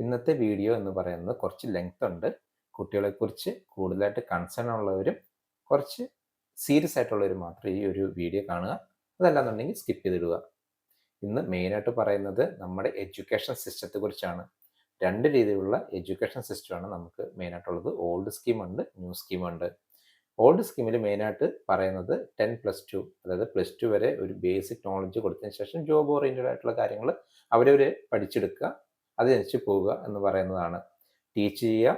ഇന്നത്തെ വീഡിയോ എന്ന് പറയുന്നത് കുറച്ച് ലെങ്ത് ഉണ്ട്. കുട്ടികളെക്കുറിച്ച് കൂടുതലായിട്ട് കൺസേൺ ഉള്ളവരും കുറച്ച് സീരിയസ് ആയിട്ടുള്ളവരും മാത്രം ഈ ഒരു വീഡിയോ കാണുക. അതല്ലാന്നുണ്ടെങ്കിൽ സ്കിപ്പ് ചെയ്തിടുക. ഇന്ന് മെയിനായിട്ട് പറയുന്നത് നമ്മുടെ എഡ്യൂക്കേഷൻ സിസ്റ്റത്തെക്കുറിച്ചാണ്. 2 രീതിയിലുള്ള എഡ്യൂക്കേഷൻ സിസ്റ്റമാണ് നമുക്ക് മെയിനായിട്ടുള്ളത്. ഓൾഡ് സ്കീമുണ്ട്, ന്യൂ സ്കീമുണ്ട്. ഓൾഡ് സ്കീമിൽ മെയിനായിട്ട് പറയുന്നത് 10+2, അതായത് +2 വരെ ഒരു ബേസിക് നോളജ് കൊടുത്തതിന് ശേഷം ജോബ് ഓറിയൻറ്റഡ് ആയിട്ടുള്ള കാര്യങ്ങൾ അവരവർ പഠിച്ചെടുക്കുക, അതനുസരിച്ച് പോവുക എന്ന് പറയുന്നതാണ്. ടീച്ച് ചെയ്യുക,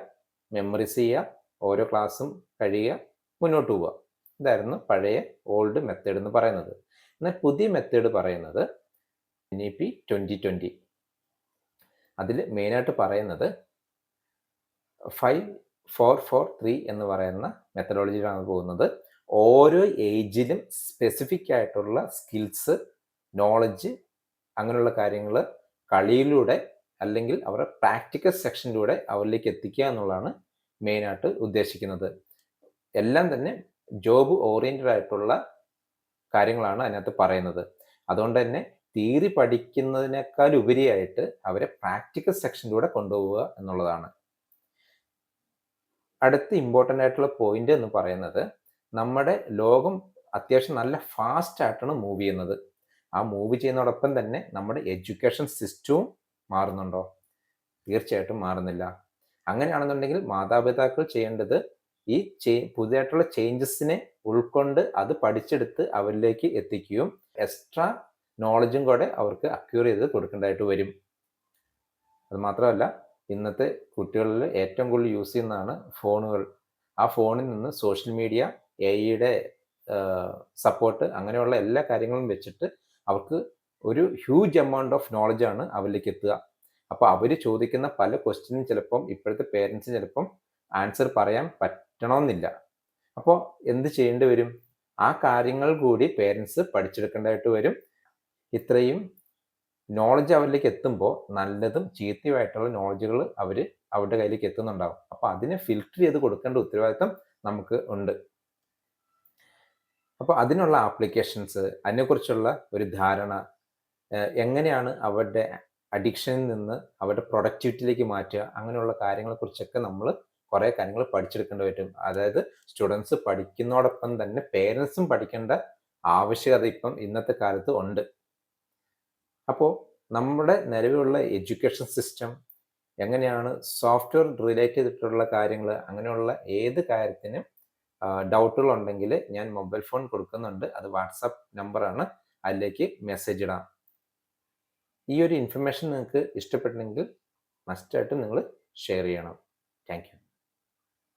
മെമ്മറൈസ് ചെയ്യുക, ഓരോ ക്ലാസ്സും കഴിയുക, മുന്നോട്ട് പോവുക. ഇതായിരുന്നു പഴയ ഓൾഡ് മെത്തേഡ് എന്ന് പറയുന്നത്. എന്നാൽ പുതിയ മെത്തേഡ് പറയുന്നത് NEP 2020. അതിൽ മെയിനായിട്ട് പറയുന്നത് 5-4-4-3 എന്ന് പറയുന്ന മെത്തഡോളജിയിലാണ് പോകുന്നത്. ഓരോ ഏജിലും സ്പെസിഫിക് ആയിട്ടുള്ള സ്കിൽസ്, നോളജ്, അങ്ങനെയുള്ള കാര്യങ്ങൾ കളിയിലൂടെ അല്ലെങ്കിൽ അവരുടെ പ്രാക്ടിക്കൽ സെക്ഷനിലൂടെ അവരിലേക്ക് എത്തിക്കുക എന്നുള്ളതാണ് മെയിനായിട്ട് ഉദ്ദേശിക്കുന്നത്. എല്ലാം തന്നെ ജോബ് ഓറിയൻറ്റഡ് ആയിട്ടുള്ള കാര്യങ്ങളാണ് അതിനകത്ത് പറയുന്നത്. അതുകൊണ്ട് തന്നെ തിയറി പഠിക്കുന്നതിനേക്കാൾ ഉപരിയായിട്ട് അവരെ പ്രാക്ടിക്കൽ സെക്ഷനിലൂടെ കൊണ്ടുപോവുക എന്നുള്ളതാണ്. അടുത്ത ഇമ്പോർട്ടൻ്റ് ആയിട്ടുള്ള പോയിന്റ് എന്ന് പറയുന്നത് നമ്മുടെ ലോകം അത്യാവശ്യം നല്ല ഫാസ്റ്റ് ആയിട്ടാണ് മൂവ് ചെയ്യുന്നത്. ആ മൂവ് ചെയ്യുന്നതോടൊപ്പം തന്നെ നമ്മുടെ എഡ്യൂക്കേഷൻ സിസ്റ്റവും മാറുന്നുണ്ടോ? തീർച്ചയായിട്ടും മാറുന്നില്ല. അങ്ങനെയാണെന്നുണ്ടെങ്കിൽ മാതാപിതാക്കൾ ചെയ്യേണ്ടത് ഈ പുതിയതായിട്ടുള്ള ചേഞ്ചസിനെ ഉൾക്കൊണ്ട് അത് പഠിച്ചെടുത്ത് അവരിലേക്ക് എത്തിക്കുകയും എക്സ്ട്രാ നോളജും കൂടെ അവർക്ക് അക്യൂർ ചെയ്ത് കൊടുക്കേണ്ടതായിട്ട് വരും. അത് മാത്രമല്ല, ഇന്നത്തെ കുട്ടികളിൽ ഏറ്റവും കൂടുതൽ യൂസ് ചെയ്യുന്നതാണ് ഫോണുകൾ. ആ ഫോണിൽ നിന്ന് സോഷ്യൽ മീഡിയ, AI-യുടെ സപ്പോർട്ട്, അങ്ങനെയുള്ള എല്ലാ കാര്യങ്ങളും വെച്ചിട്ട് അവർക്ക് ഒരു ഹ്യൂജ് എമൗണ്ട് ഓഫ് നോളജാണ് അവരിലേക്ക് എത്തുക. അപ്പോൾ അവർ ചോദിക്കുന്ന പല ക്വസ്റ്റ്യനും ചിലപ്പം ഇപ്പോഴത്തെ പേരൻസിന് ചിലപ്പം ആൻസർ പറയാൻ പറ്റണമെന്നില്ല. അപ്പോൾ എന്ത് ചെയ്യേണ്ടി വരും? ആ കാര്യങ്ങൾ കൂടി പേരൻസ് പഠിച്ചെടുക്കേണ്ടതായിട്ട് വരും. ഇത്രയും നോളജ് അവരിലേക്ക് എത്തുമ്പോൾ നല്ലതും ചീത്തയുമായിട്ടുള്ള നോളജുകൾ അവരുടെ കയ്യിലേക്ക് എത്തുന്നുണ്ടാവും. അപ്പോൾ അതിനെ ഫിൽറ്റർ ചെയ്ത് കൊടുക്കേണ്ട ഉത്തരവാദിത്തം നമുക്ക് ഉണ്ട്. അപ്പോൾ അതിനുള്ള ആപ്ലിക്കേഷൻസ്, അതിനെക്കുറിച്ചുള്ള ഒരു ധാരണ, എങ്ങനെയാണ് അവരുടെ അഡിക്ഷനിൽ നിന്ന് അവരുടെ പ്രൊഡക്ടിവിറ്റിയിലേക്ക് മാറ്റുക, അങ്ങനെയുള്ള കാര്യങ്ങളെക്കുറിച്ചൊക്കെ നമ്മൾ കുറേ കാര്യങ്ങൾ പഠിച്ചെടുക്കേണ്ടി വരും. അതായത് സ്റ്റുഡൻസ് പഠിക്കുന്നതോടൊപ്പം തന്നെ പേരൻസും പഠിക്കേണ്ട ആവശ്യകത ഇപ്പം ഇന്നത്തെ കാലത്ത് ഉണ്ട്. അപ്പോൾ നമ്മുടെ നിലവിലുള്ള എഡ്യൂക്കേഷൻ സിസ്റ്റം എങ്ങനെയാണ് സോഫ്റ്റ്വെയർ റിലേറ്റ് ചെയ്തിട്ടുള്ള കാര്യങ്ങൾ, അങ്ങനെയുള്ള ഏത് കാര്യത്തിനും ഡൗട്ടുകൾ ഉണ്ടെങ്കിൽ ഞാൻ മൊബൈൽ ഫോൺ കൊടുക്കുന്നുണ്ട്. അത് വാട്സാപ്പ് നമ്പറാണ്, അതിലേക്ക് മെസ്സേജ് ഇടാം. ഈ ഒരു ഇൻഫർമേഷൻ നിങ്ങൾക്ക് ഇഷ്ടപ്പെട്ടെങ്കിൽ മസ്റ്റായിട്ട് നിങ്ങൾ ഷെയർ ചെയ്യണം. Thank you.